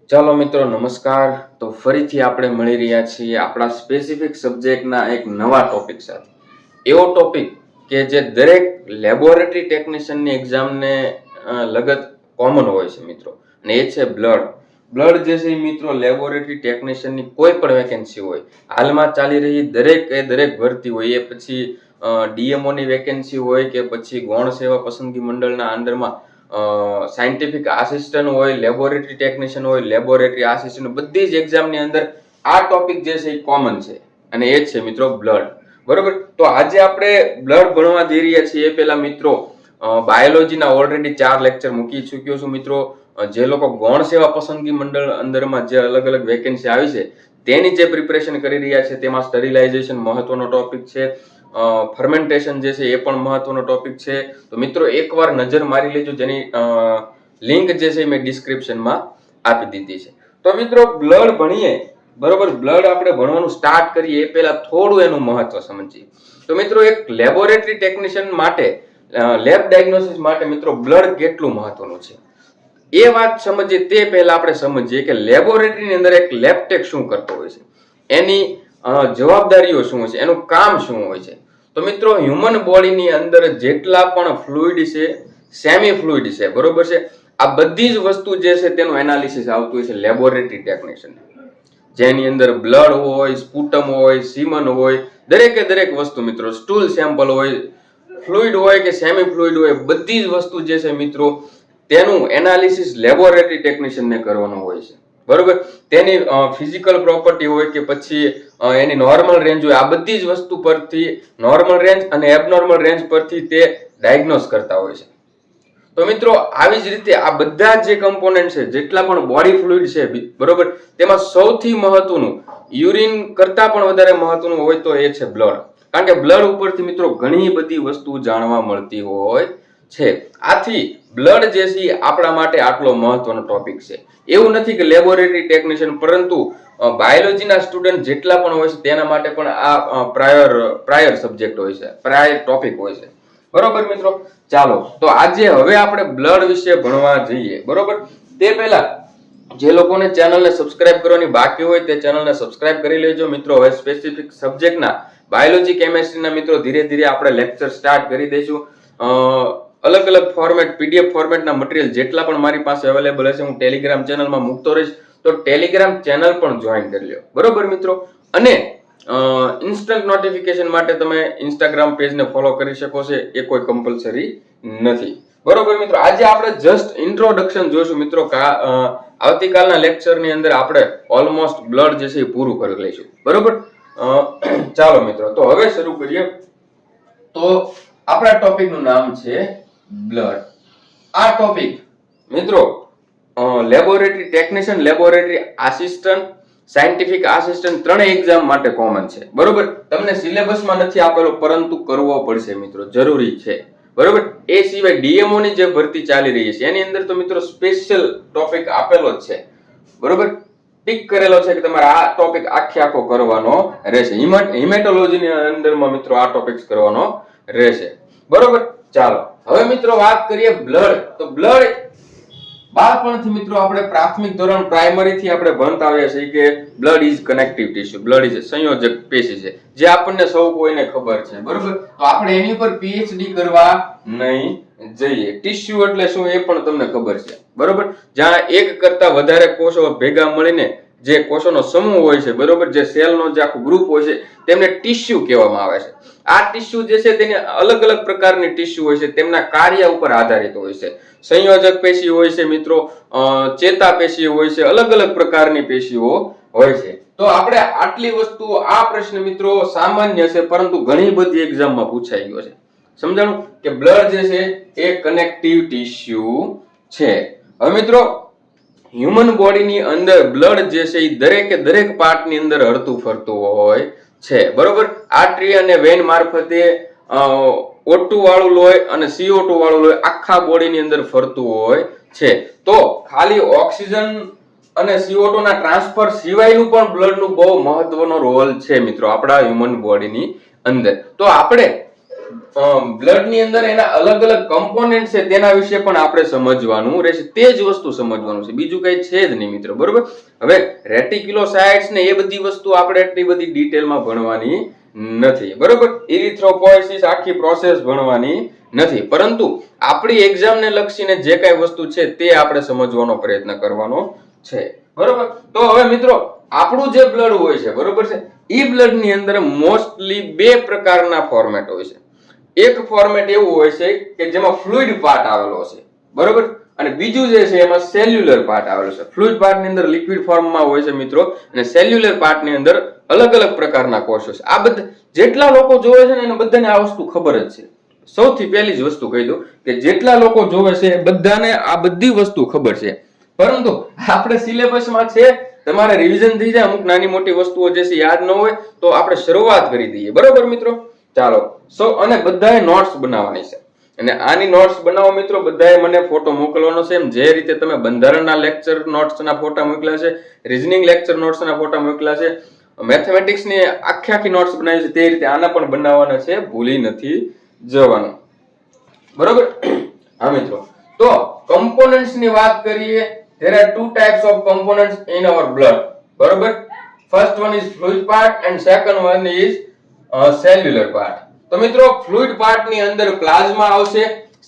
ચાલો મિત્રો નમસ્કાર. તો ફરીથી આપણે મળી રહ્યા છીએ આપણા સ્પેસિફિક સબ્જેક્ટના એક નવા ટોપિક સાથે. એવો ટોપિક કે જે દરેક લેબોરેટરી ટેકનિશિયનની એક્ઝામને લગત કોમન હોય છે મિત્રો, અને એ છે બ્લડ જે છે મિત્રો લેબોરેટરી ટેકનિશિયનની કોઈ પણ વેકેન્સી હોય, હાલમાં ચાલી રહી દરેક ભરતી હોય, એ પછી ડીએમઓની વેકેન્સી હોય કે પછી ગૌણ સેવા પસંદગી મંડળના અંડરમાં સાયન્ટિફિક આસિસ્ટન્ટ હોય, લેબોરેટરી ટેકનિશિયન હોય, લેબોરેટરી આસિસ્ટન્ટ, બધી જ એક્ઝામની અંદર આ ટોપિક જે છે એ કોમન છે, અને એ જ છે મિત્રો બ્લડ. બરોબર. તો આજે આપણે બ્લડ ભણવા જઈ રહ્યા છીએ. એ પહેલા મિત્રો બાયોલોજીના ઓલરેડી 4 લેક્ચર મૂકી ચૂક્યો છું મિત્રો. જે લોકો ગૌણ સેવા પસંદગી મંડળ અંદરમાં જે અલગ અલગ વેકેન્સી આવી છે તેની જે પ્રિપરેશન કરી રહ્યા છે, તેમાં સ્ટરીલાઇઝેશન મહત્વનો ટોપિક છે, ફર્મેન્ટેશન જે છે એ પણ મહત્વનો ટોપિક છે. તો મિત્રો એકવાર નજર મારી લેજો, જેની લિંક જે છે મેં ડિસ્ક્રિપ્શનમાં આપી દીધી છે. તો મિત્રો બ્લડ ભણીએ, બરોબર, બ્લડ આપણે ભણવાનું સ્ટાર્ટ કરીએ એ પહેલા થોડું એનું મહત્વ સમજીએ. તો મિત્રો એક લેબોરેટરી ટેકનિશિયન માટે, લેબ ડાયગ્નોસિસ માટે મિત્રો બ્લડ કેટલું મહત્વનું છે એ વાત સમજીએ તે પહેલા આપણે સમજીએ કે લેબોરેટરીની અંદર એક લેબટેક શું કરતો હોય છે, એની જવાબદારીઓ શું હોય છે, એનું કામ શું હોય છે. તો મિત્રો હ્યુમન બોડીની અંદર જેટલા પણ ફ્લુઇડ છે, સેમી ફ્લુઇડ છે, બરોબર છે, આ બધી જ વસ્તુ જે છે તેનું એનાલિસિસ આવતું હોય છે લેબોરેટરી ટેકનિશિયન, જેની અંદર બ્લડ હોય, સ્પુટમ હોય, સીમન હોય, દરેક વસ્તુ મિત્રો, સ્ટૂલ સેમ્પલ હોય, ફ્લુઇડ હોય કે સેમી ફ્લુઇડ હોય, બધી જ વસ્તુ જે છે મિત્રો તેનું એનાલિસિસ લેબોરેટરી ટેકનિશિયનને કરવાનું હોય છે. બરોબર. તેની ફિઝિકલ પ્રોપર્ટી હોય કે પછી એની નોર્મલ રેન્જ હોય, આ બધી જ વસ્તુ પરથી, નોર્મલ રેન્જ અને એબનોર્મલ રેન્જ પરથી તે ડાયગ્નોસ કરતા હોય છે. તો મિત્રો આવી જ રીતે આ બધા જે કમ્પોનન્ટ છે, જેટલા પણ બોડી ફ્લુઇડ છે, બરોબર, તેમાં સૌથી મહત્વનું, યુરિન કરતા પણ વધારે મહત્વનું હોય તો એ છે બ્લડ. કારણ કે બ્લડ ઉપરથી મિત્રો ઘણી બધી વસ્તુ જાણવા મળતી હોય છે. આથી બ્લડ જે છે આપણા માટે આટલો મહત્વનો ટોપિક છે. એવું નથી કે લેબોરેટરી ટેકનિશિયન, પરંતુ બાયોલોજીના સ્ટુડન્ટ જેટલા પણ હોય છે તેના માટે પણ આ પ્રાયર સબ્જેક્ટ હોય છે, પ્રાયર ટોપિક હોય છે. બરોબર મિત્રો. ચાલો તો આજે હવે આપણે બ્લડ વિશે ભણવા જઈએ. બરોબર. તે પહેલા જે લોકોને ચેનલને સબસ્ક્રાઇબ કરવાની બાકી હોય તે ચેનલને સબસ્ક્રાઇબ કરી લેજો મિત્રો. હવે સ્પેસિફિક સબ્જેક્ટના બાયોલોજી, કેમેસ્ટ્રીના મિત્રો ધીરે ધીરે આપણે લેક્ચર સ્ટાર્ટ કરી દઈશું. અલગ અલગ ફોર્મેટ, પીડીએફ ફોર્મેટના મટીરિયલ જેટલા પણ મારી પાસે અવેલેબલ હશે હું ટેલિગ્રામ ચેનલમાં મૂકતો રહીશ, તો ટેલિગ્રામ ચેનલ પણ જોઈન કરી લો. બરોબર મિત્રો. અને ઇન્સ્ટન્ટ નોટિફિકેશન માટે તમે ઇન્સ્ટાગ્રામ પેજને ફોલો કરી શકો છો, એ કોઈ કમ્પલસરી નથી. બરોબર મિત્રો. આજે આપણે જસ્ટ ઇન્ટ્રોડક્શન જોઈશું મિત્રો. આવતીકાલના લેક્ચરની અંદર આપણે ઓલમોસ્ટ બ્લડ જે છે એ પૂરું કરી લઈશું. બરોબર. ચાલો મિત્રો, તો હવે શરૂ કરીએ. તો આપણા ટોપિકનું નામ છે બ્લડ. આ ટોપિક મિત્રો laboratory technician, laboratory assistant, scientific assistant ત્રણેય એક્ઝામ માટે કોમન છે. બરોબર. તમને સિલેબસમાં નથી આપેલો, પરંતુ કરવો પડશે મિત્રો, જરૂરી છે. બરોબર. એ સિવાય ડીએમઓ ની જે ભરતી ચાલી રહી છે એની અંદર તો મિત્રો સ્પેશિયલ ટોપિક આપેલો જ છે. બરોબર. ટીક કરેલો છે કે તમારે આ ટોપિક આખો કરવાનો રહેશે. હિમેટોલોજીની અંદરમાં મિત્રો આ ટોપિક્સ કરવાનો રહેશે. બરોબર. ચાલો હવે મિત્રો વાત કરીએ બ્લડ. તો બ્લડ બાળપણથી મિત્રો આપણે પ્રાથમિક ધોરણ, પ્રાઇમરી થી આપણે ભણતા આવ્યા છીએ કે blood is connective tissue, blood is સંયોજક પેશી છે, જે આપણને સૌ કોઈને ખબર છે. બરોબર. તો આપણે એની ઉપર પીએચડી કરવા નહીં જઈએ. ટિશ્યુ એટલે શું એ પણ તમને ખબર છે. બરોબર. જ્યાં એક કરતા વધારે કોષો ભેગા મળીને જે કોષોનો સમૂહ હોય છે, બરોબર, જે સેલનો જે આખું ગ્રુપ હોય છે, તેમને ટિશ્યુ કહેવામાં આવે છે. આ ટિશ્યુ જે છે તેની અલગ અલગ પ્રકારની ટિશ્યુ હોય છે, તેમના કાર્ય ઉપર આધારિત હોય છે. સંયોજક પેશી હોય છે મિત્રો, ચેતા પેશી હોય છે, અલગ અલગ પ્રકારની પેશીઓ હોય છે. તો આપણે આટલી વસ્તુ, આ પ્રશ્ન મિત્રો સામાન્ય છે, પરંતુ ઘણી બધી એક્ઝામમાં પૂછાઈ ગયો છે. સમજાણું કે બ્લડ જે છે એ કનેક્ટિવ ટિશ્યુ છે. હવે મિત્રો હ્યુમન બોડીની અંદર બ્લડ જે છે એ દરેક પાર્ટની અંદર હરતું ફરતું હોય છે. બરોબર. આર્ટરી અને વેન મારફતે O2 વાળું લોહી અને CO2 વાળું લોહી આખા બોડીની અંદર ફરતું હોય છે. તો ખાલી ઓક્સિજન અને CO2 ના ટ્રાન્સફર સિવાયનું પણ બ્લડનું બહુ મહત્વનો રોલ છે મિત્રો આપણા હ્યુમન બોડીની અંદર. તો આપણે બ્લડ ની અંદર એના અલગ અલગ કમ્પોનેન્ટ છે તેના વિશે પણ આપણે સમજવાનું રહેશે. તે જ વસ્તુ સમજવાનું છે, બીજું કઈ છે જ નહીં મિત્રો. બરોબર, હવે રેટિક્યુલોસાઇટ્સ ને એ બધી વસ્તુ આપણે એટલી બધી ડિટેલમાં ભણવાની નથી. બરોબર, ઇરિથ્રોપોઇસિસ આખી પ્રોસેસ ભણવાની નથી, પરંતુ આપણી એક્ઝામ ને લક્ષીને જે કઈ વસ્તુ છે તે આપણે સમજવાનો પ્રયત્ન કરવાનો છે. બરોબર, તો હવે મિત્રો આપણું જે બ્લડ હોય છે, બરોબર છે, ઈ બ્લડ ની અંદર મોસ્ટલી બે પ્રકારના ફોર્મેટ હોય છે. એક ફોર્મેટ એવું હોય છે કે જેમાં ફ્લુઇડ પાર્ટ આવેલો છે, બરોબર, અને બીજું જે છે એમાં સેલ્યુલર પાર્ટ આવેલો છે. ફ્લુઇડ પાર્ટ ની અંદર લિક્વિડ ફોર્મમાં હોય છે મિત્રો, અને સેલ્યુલર પાર્ટ ની અંદર અલગ અલગ પ્રકારના કોષો છે. આ બધા જેટલા લોકો જોવે છે ને એને બધાને આ વસ્તુ ખબર જ છે. સૌથી પહેલી જ વસ્તુ કહી દઉં કે જેટલા લોકો જોવે છે બધાને આ બધી વસ્તુ ખબર છે, પરંતુ આપણે સિલેબસમાં છે, તમારે રિવિઝન થઈ જાય, અમુક નાની મોટી વસ્તુઓ જે છે યાદ ન હોય તો આપણે શરૂઆત કરી દઈએ. બરોબર મિત્રો, ચાલો અને બધાએ નોટ્સ બનાવવાની છે, અને આની નોટ્સ બનાવો મિત્રો. બધાએ મને ફોટો મોકલવાનો છે. એમ જે રીતે તમે બંધારણના લેક્ચર નોટ્સના ફોટા મોકલ્યા છે, રીઝનિંગ લેક્ચર નોટ્સના ફોટા મોકલ્યા છે, મેથેમેટિક્સની આખી નોટ્સ બનાવી છે, તે રીતે આના પણ બનાવવાના છે, ભૂલી નથી જવાનું. બરોબર, હા મિત્રો, તો કમ્પોનન્ટ્સ ની વાત કરીએ. There are two types of components in our blood. બરોબર, first one is fluid part and second one is cellular part. તો મિત્રો ફ્લુઇડ પાર્ટ ની અંદર પ્લાઝમા આવશે,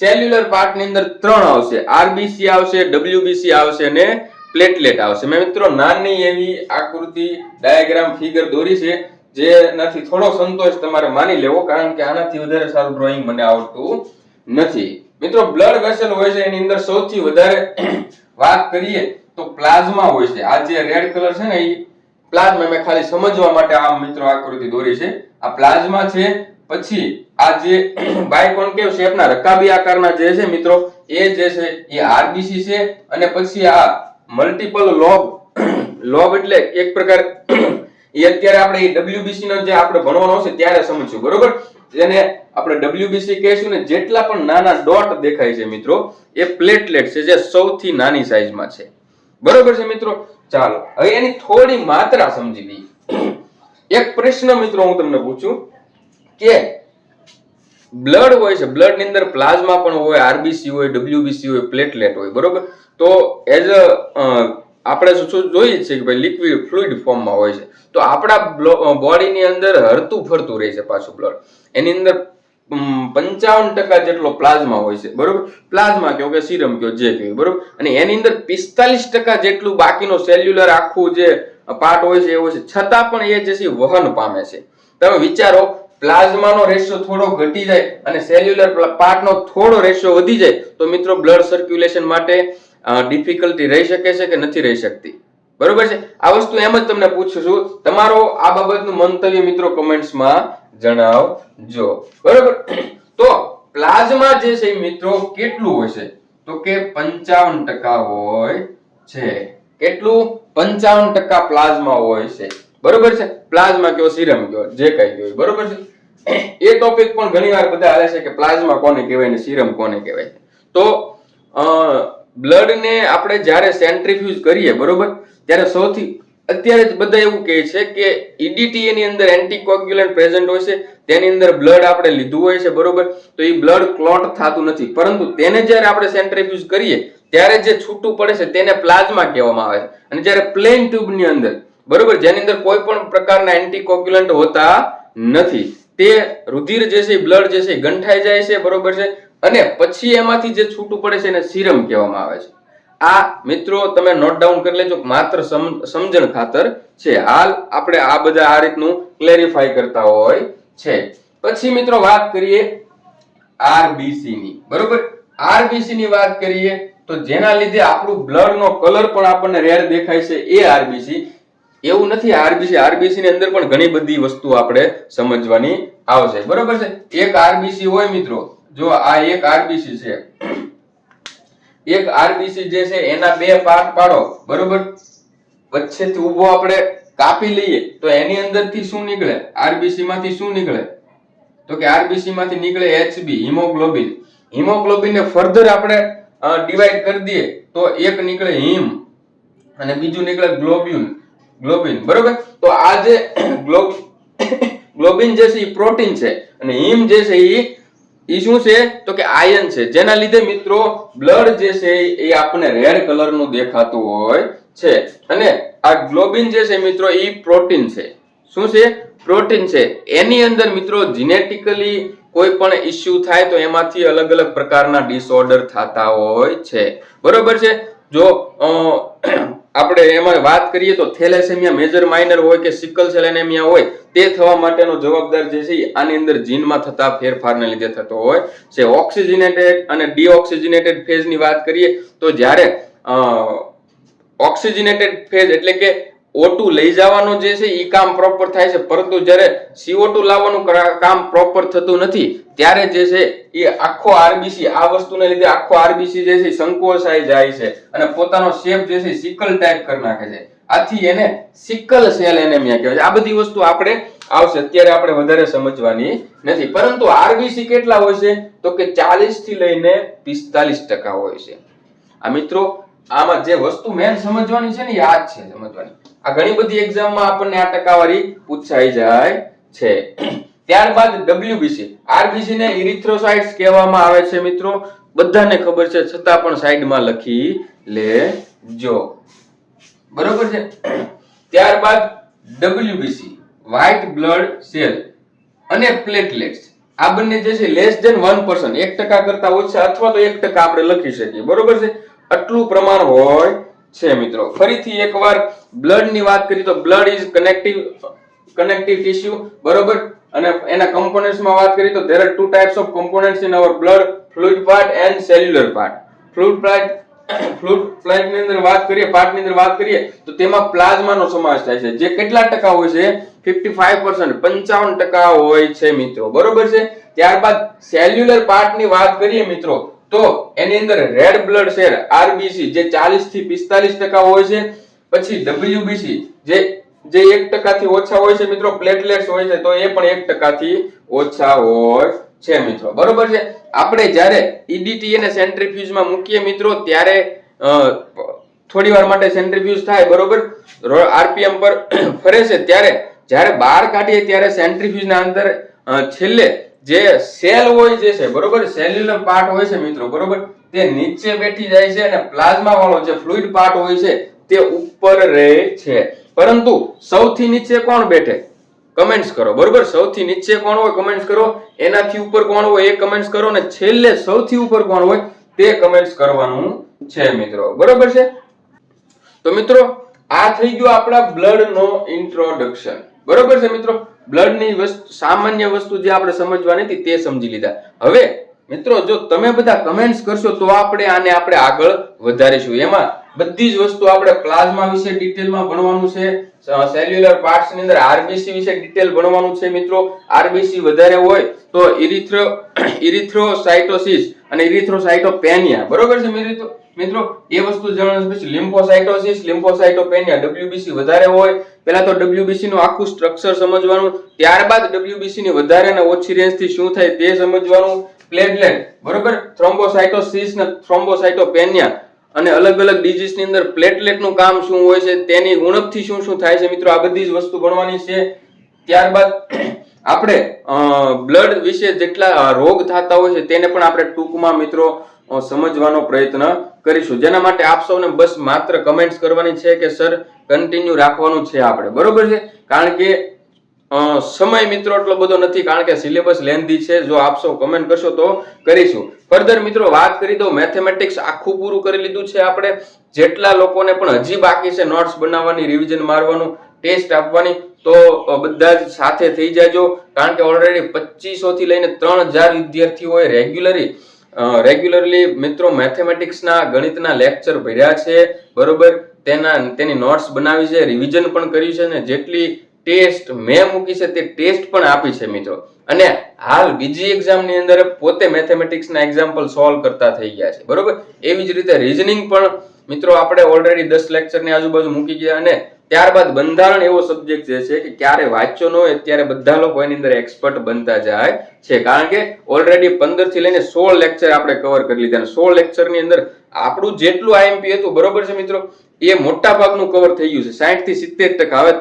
સેલ્યુલર પાર્ટ ની અંદર ત્રણ આવશે, આરબીસી આવશે, ડબ્લ્યુબીસી આવશે અને પ્લેટલેટ આવશે. મેં મિત્રો નાની એવી આકૃતિ ડાયાગ્રામ ફિગર દોરી છે, જેનાથી થોડો સંતોષ તમારે માની લેવો, કારણ કે આનાથી વધારે સારું ડ્રોઈંગ મને આવડતું નથી. મિત્રો બ્લડ વેસલ હોય છે, એની અંદર સૌથી વધારે વાત કરીએ તો પ્લાઝમા હોય છે. આ જે રેડ કલર છે ને એ પ્લાઝમા, મેં ખાલી સમજવા માટે આ મિત્રો આકૃતિ દોરી છે. આ પ્લાઝમા છે. પછી આ જે બાયકોન્કેવ શેપના રકાબી આકારના જે છે મિત્રો, એ જે છે એ આરબીસી છે. અને પછી આ મલ્ટીપલ લોબ એટલે એક પ્રકાર, એ અત્યારે આપણે ડબ્લ્યુબીસી નો જે આપણે ભણવાનો છે ત્યારે સમજશું. બરોબર, જેને આપણે ડબ્લ્યુબીસી કહીશું ને, જેટલા પણ નાના ડોટ દેખાય છે મિત્રો એ પ્લેટલેટ છે, જે સૌથી નાની સાઈઝમાં છે. બરોબર છે મિત્રો, ચાલો હવે એની થોડી માત્રા સમજી લઈએ. એક પ્રશ્ન મિત્રો હું તમને પૂછું કે બ્લડ હોય છે, બ્લડ ની અંદર પ્લાઝમા પણ હોય, આરબીસી હોય, ડબ્લ્યુબીસી હોય, પ્લેટલેટ હોય. બરોબર, તો એઝ આપણે શું જોઈએ છે કે ભાઈ લિક્વિડ ફ્લુઇડ ફોર્મમાં હોય છે. તો આપણા બોડી ની અંદર હરતું ફરતું રહે છે પાછું બ્લડ. એની અંદર 55% જેટલો પ્લાઝમા હોય છે. બરોબર, પ્લાઝમા કયો કે સીરમ કયો જે કયો. બરોબર, અને એની અંદર 45% જેટલું બાકીનો સેલ્યુલર આખું જે પાર્ટ હોય છે એ હોય છે, છતાં પણ એ જે છે વહન પામે છે. તમે વિચારો, પ્લાઝમાનો રેશિયો થોડો ઘટી જાય અને સેલ્યુલર પાર્ટનો થોડો રેશિયો વધી જાય તો મિત્રો બ્લડ સર્ક્યુલેશન માટે ડિફિકલ્ટી રહી શકે છે કે નથી રહી શકતી? બરોબર છે, આ વસ્તુ એમ જ તમને પૂછું છું. તમારો આ બાબતનું મંતવ્ય મિત્રો કમેન્ટ્સમાં જણાવજો. બરોબર, તો પ્લાઝમા જે છે મિત્રો કેટલું હોય છે? તો કે 55% હોય છે. કેટલું? 55% પ્લાઝમા હોય છે. બરોબર છે, પ્લાઝમા કયો સીરમ કયો જે કઈ કયો. બરોબર છે, એ ટોપિક પણ ઘણીવાર બધા હાલે છે કે પ્લાઝમા કોને કહેવાય ને સીરમ કોને કહેવાય. તો બ્લડ ને આપણે જ્યારે સેન્ટ્રીફ્યુજ કરીએ, બરોબર, ત્યારે સૌથી અત્યારે બધા એવું કહે છે કે ઈડીટી ની અંદર એન્ટીકોગ્યુલન્ટ પ્રેઝન્ટ હોય છે, તેની અંદર બ્લડ આપણે લીધું હોય છે. બરોબર, તો એ બ્લડ ક્લોટ થતું નથી, પરંતુ તેને જ્યારે આપણે સેન્ટ્રીફ્યુજ કરીએ ત્યારે જે છૂટું પડે છે તેને પ્લાઝમા કહેવામાં આવે છે. અને જ્યારે પ્લેન ટ્યુબ ની અંદર, બરોબર, જેની અંદર કોઈ પણ પ્રકારના એન્ટીકોગ્યુલન્ટ હોતા નથી, તે રુધિર જે છે બ્લડ જે છે ગંઠાઈ જાય છે. બરોબર છે, અને પછી એમાંથી જે છૂટું પડે છે એને સીરમ કહેવામાં આવે છે. આ મિત્રો તમે નોટ ડાઉન કરી લેજો, માત્ર સમજણ ખાતર છે. હાલ આપણે આ બધા આ રીતનું ક્લેરિફાઈ કરતા હોય છે. પછી મિત્રો વાત કરીએ આરબીસી ની. બરોબર, આરબીસી ની વાત કરીએ તો જેના લીધે આપણું બ્લડ નો કલર પણ આપણને રેડ દેખાય છે, એ આરબીસી. એવું નથી, આરબીસી ની અંદર પણ ઘણી બધી વસ્તુ આપણે સમજવાની આવશે. બરોબર છે, એક આરબીસી હોય મિત્રો, જો આ એક આરબીસી છે, એક આરબીસી જે છે એના બે પાર્ટ પાડો. બરોબર, વચ્ચેથી ઊભો આપણે કાપી લઈએ તો એની અંદરથી શું નીકળે? આરબીસી માંથી શું નીકળે? તો કે આરબીસી માંથી નીકળે એચબી, હિમોગ્લોબિન. હિમોગ્લોબિન ને ફર્ધર આપણે ડિવાઈડ કરી દઈએ તો એક નીકળે હિમ અને બીજું નીકળે ગ્લોબિન. બરોબર, તો આ જે ગ્લોબિન ગ્લોબિન જે છે એ પ્રોટીન છે અને હિમ જે છે એ શું છે તો કે આયન છે, જેના લીધે મિત્રો બ્લડ જે છે એ આપણને રેડ કલર નું દેખાતું હોય છે. અને આ ગ્લોબિન જે છે મિત્રો એ પ્રોટીન છે. શું છે? પ્રોટીન છે. એની અંદર મિત્રો જીનેટિકલી કોઈ પણ ઇસ્યુ થાય તો એમાંથી અલગ અલગ પ્રકારના ડિસઓર્ડર થતા હોય છે. બરોબર છે. જો આપણે એમાં વાત કરીએ તો થેલેસેમિયા મેજર માઇનર હોય કે સિકલ સેલ એનેમિયા હોય, તે થવા માટેનો જવાબદાર જે છે આની અંદર જીનમાં થતા ફેરફારને લીધે થતો હોય છે. ઓક્સિજનેટેડ અને ડીઓક્સિજનેટેડ ફેઝની વાત કરીએ તો જ્યારે ઓક્સિજનેટેડ ફેઝ એટલે કે O2 લઈ જવાનું જે છે એ કામ પ્રોપર થાય છે, પરંતુ જ્યારે CO2 લાવવાનું કામ પ્રોપર થતું નથી ત્યારે જે છે એ આખો આરબીસી આ વસ્તુને લીધે આખો આરબીસી જે છે સંકોચાઈ જાય છે અને પોતાનો શેપ જે છે સિકલ ટાઈપ કરી નાખે છે. આથી એને સિકલ સેલ એનેમિયા કહેવાય છે. આ બધી વસ્તુ આપણે આવશે, અત્યારે આપણે વધારે સમજવાની નથી. પરંતુ આરબીસી કેટલા હોય છે તો કે 40 થી લઈને 45% હોય છે. આ મિત્રો આમાં જે વસ્તુ મેન સમજવાની છે ને એ આ જ છે સમજવાની. આ ઘણી બધી એક્ઝામમાં આપણને આ ટકાવારી પૂછાઈ જાય છે. ત્યારબાદ WBC, RBC ને ઇરિથ્રોસાઇટ્સ કહેવામાં આવે છે મિત્રો, બધાને ખબર છે છતાં પણ સાઈડમાં લખી લેજો. બરોબર છે. ત્યારબાદ WBC, વ્હાઇટ બ્લડ સેલ અને પ્લેટલેટ્સ, આ બંને જે છે લેસ ધેન 1%, 1% કરતા ઓછા અથવા તો 1% આપણે લખી શકીએ. બરોબર છે. આટલું પ્રમાણ હોય છે મિત્રો. ફરીથી એકવાર બ્લડ ની વાત કરીએ તો બ્લડ ઇઝ કનેક્ટિવ ટિશ્યુ. બરોબર. અને એના કમ્પોનન્ટ્સ માં વાત કરીએ તો there are two types of components in our blood, fluid part and cellular part. fluid part ની અંદર વાત કરીએ, પાર્ટ ની અંદર વાત કરીએ તો તેમાં પ્લાઝમા નો સમાવેશ થાય છે, જે કેટલા ટકા હોય છે 55%, 55% હોય છે મિત્રો. બરોબર છે. ત્યારબાદ સેલ્યુલર પાર્ટ ની વાત કરીએ મિત્રો તો એની અંદર રેડ બ્લડ સેલ RBC જે 40 થી 45% હોય છે. પછી WBC જે 1% થી ઓછા હોય છે મિત્રો. પ્લેટલેટ્સ હોય છે તો એ પણ 1% થી ઓછા હોય છે મિત્રો. બરોબર છે. આપણે જ્યારે EDTA ને સેન્ટ્રીફ્યુઝ માં મૂકીએ મિત્રો ત્યારે થોડી વાર માટે સેન્ટ્રીફ્યુઝ થાય. બરોબર. RPM પર ફરે છે ત્યારે જ્યારે બહાર કાઢીએ ત્યારે સેન્ટ્રીફ્યુઝ ના અંદર છેલ્લે જે સેલ હોય જે છે બરોબર, સેલ્યુલર પાર્ટ હોય છે મિત્રો. બરોબર. તે નીચે બેઠી જાય છે અને પ્લાઝમા વાળો જે ફ્લુઇડ પાર્ટ હોય છે તે ઉપર રહે છે. પરંતુ સૌથી નીચે કોણ બેઠે? કમેન્ટ્સ કરો. બરોબર. સૌથી નીચે કોણ હોય કમેન્ટ્સ કરો, એનાથી ઉપર કોણ હોય એ કમેન્ટ્સ કરો, અને છેલ્લે સૌથી ઉપર કોણ હોય તે કમેન્ટ્સ કરવાનું છે મિત્રો. બરોબર છે. તો મિત્રો આ થઈ ગયું આપણા બ્લડ નો ઇન્ટ્રોડક્શન. બરોબર છે મિત્રો. બ્લડ ની સામાન્ય વસ્તુ જે આપણે સમજવાની હતી તે સમજી લીધા. હવે મિત્રો જો તમે બધા કમેન્ટ્સ કરશો તો આપણે આગળ વધારીશું. એમાં બધી જ વસ્તુ આપણે પ્લાઝમા વિશે ડિટેલમાં ભણવાનું છે, સેલ્યુલર પાર્ટ્સ ની અંદર RBC વિશે ડિટેલ ભણવાનું છે મિત્રો. RBC વધારે હોય તો ઇરિથ્રોસાઇટોસિસ અને ઇરિથ્રોસાઇટોપેનિયા. બરોબર છે મિત્રો. એ વસ્તુ જાણવાનું છે. લિમ્ફોસાઇટોસિસ, લિમ્ફોસાઇટોપેનિયા, WBC વધારે હોય પહેલા તો WBC નું આખું સ્ટ્રક્ચર સમજવાનું, ત્યારબાદ WBC ની વધારે અને ઓછી રેન્જ થી શું થાય તે સમજવાનું. પ્લેટલેટ. બરોબર. થ્રોમ્બોસાઇટોસિસ ને થ્રોમ્બોસાઇટોપેનિયા અને અલગ અલગ ડિઝીઝ ની અંદર પ્લેટલેટ નું કામ શું હોય છે, તેની ઉણપથી શું શું થાય છે મિત્રો, આ બધી જ વસ્તુ ભણવાની છે. ત્યારબાદ આપણે બ્લડ વિશે જેટલા રોગ થતા હોય છે તેને પણ આપણે ટૂંકમાં મિત્રો સમજવાનો પ્રયત્ન કરીશું. જેના માટે આપ સૌને બસ માત્ર કમેન્ટ્સ કરવાની છે કે સર કન્ટિન્યુ રાખવાનું છે આપણે. બરોબર છે. કારણ કે સમય મિત્રો એટલો બધો નથી, કારણ કે સિલેબસ લેન્ધી છે. જો આપ સૌ કમેન્ટ કરશો તો કરીશું. ફર્ધર મિત્રો વાત કરી દો, મેથેમેટિક્સ આખું પૂરું કરી લીધું છે આપણે. જેટલા લોકોને પણ હજી બાકી છે નોટ્સ બનાવવાની, રિવિઝન મારવાનું, ટેસ્ટ આપવાની, તો બધા જ સાથે થઈ જાજો. કારણ કે ઓલરેડી 2500 થી લઈને 3000 વિદ્યાર્થીઓએ રેગ્યુલરલી મિત્રો મેથેમેટિક્સના ગણિતના લેક્ચર ભર્યા છે. બરોબર. તેની નોટ્સ બનાવી છે, રિવિઝન પણ કર્યું છે, અને જેટલી ટેસ્ટ મેં મૂકી છે તે ટેસ્ટ પણ આપી છે મિત્રો. અને હાલ બીજી એક્ઝામ ની અંદર પોતે મેથેમેટિક્સ ના એક્ઝામ્પલ સોલ્વ કરતા થઈ ગયા છે. બરોબર. એવી જ રીતે રીઝનિંગ પણ મિત્રો આપણે ઓલરેડી 10 લેક્ચર ની આજુબાજુ મૂકી ગયા. અને ત્યારબાદ બંધારણ એવો સબ્જેક્ટ જે છે કે ક્યારે વાંચ્યો ન હોય ત્યારે બધા લોકો એની અંદર એક્સપર્ટ બનતા જાય છે. કારણ કે ઓલરેડી 15 થી લઈને 16 લેક્ચર આપણે કવર કરી લીધા. 16 લેક્ચર ની અંદર આપણું જેટલું IMP હતું બરોબર છે મિત્રો, એ મોટા ભાગનું કવર થઈ ગયું છે. 60 થી 70%. હવે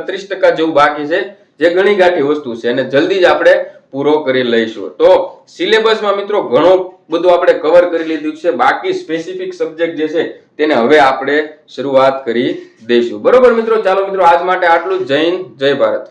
30% જેવું બાકી છે. જે ઘણી ગાંઠી વસ્તુ છે અને જલ્દી જ આપણે પૂરો કરી લઈશું. તો સિલેબસમાં મિત્રો ઘણું બધું આપણે કવર કરી લીધું છે. બાકી સ્પેસિફિક સબ્જેક્ટ જે છે તેને હવે આપણે શરૂઆત કરી દઈશું. બરોબર મિત્રો, ચાલો મિત્રો આજ માટે આટલું જ. જય હિન્દ, જય ભારત.